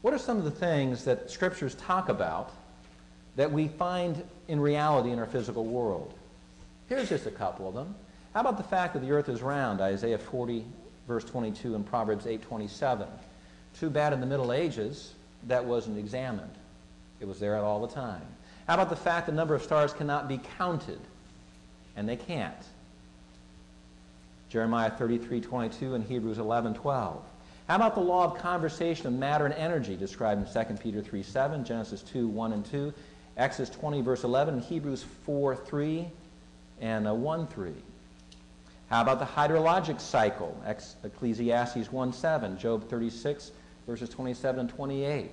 What are some of the things that scriptures talk about that we find in reality in our physical world? Here's just a couple of them. How about the fact that the earth is round, Isaiah 40, verse 22, and Proverbs 8:27? Too bad in the Middle Ages that wasn't examined. It was there all the time. How about the fact the number of stars cannot be counted? And they can't. Jeremiah 33:22 and Hebrews 11:12. How about the law of conversation of matter and energy described in 2 Peter 3:7, Genesis 2:1 and 2, Exodus 20, verse 11, and Hebrews 4:3 and 1:3. How about the hydrologic cycle, Ecclesiastes 1:7, Job 36, verses 27 and 28.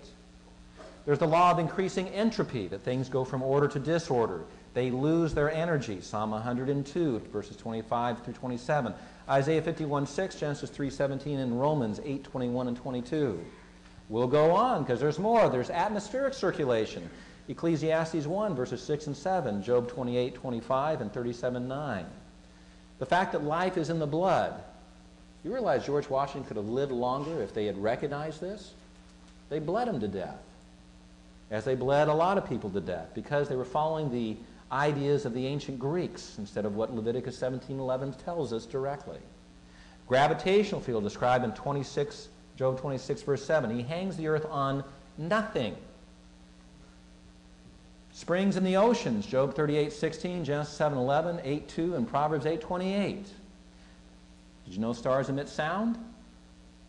There's the law of increasing entropy, that things go from order to disorder. They lose their energy, Psalm 102, verses 25 through 27. Isaiah 51:6, Genesis 3:17, and Romans 8:21 and 22. We'll go on because there's more. There's atmospheric circulation. Ecclesiastes 1, verses 6 and 7, Job 28:25 and 37:9. The fact that life is in the blood. You realize George Washington could have lived longer if they had recognized this? They bled him to death, as they bled a lot of people to death, because they were following the ideas of the ancient Greeks instead of what Leviticus 17:11 tells us directly. Gravitational field described in Job 26, verse 7. He hangs the earth on nothing. Springs in the oceans, Job 38:16, Genesis 7:11, 8:2, and Proverbs 8:28. Did you know stars emit sound?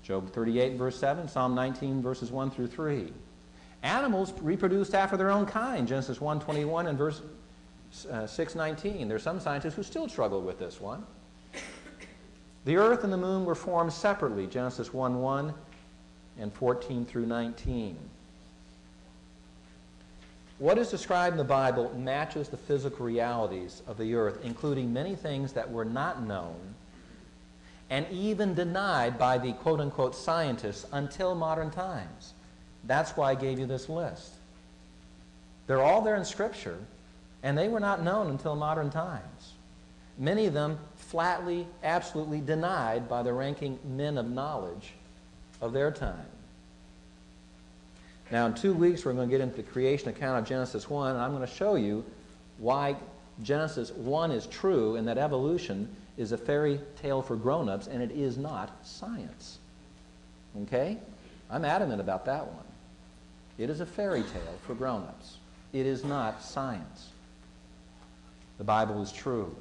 Job 38, verse 7, Psalm 19, verses 1 through 3. Animals reproduced after their own kind, Genesis 1:21 and verse 6:19. There are some scientists who still struggle with this one. The earth and the moon were formed separately, Genesis 1:1 and 14 through 19. What is described in the Bible matches the physical realities of the earth, including many things that were not known and even denied by the quote-unquote scientists until modern times. That's why I gave you this list. They're all there in Scripture, and they were not known until modern times. Many of them flatly, absolutely denied by the ranking men of knowledge of their time. Now, in 2 weeks, we're going to get into the creation account of Genesis 1, and I'm going to show you why Genesis 1 is true and that evolution is a fairy tale for grown-ups, and it is not science. Okay? I'm adamant about that one. It is a fairy tale for grown-ups. It is not science. The Bible is true.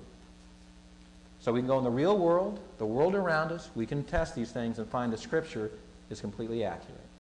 So we can go in the real world, the world around us, we can test these things and find the Scripture is completely accurate.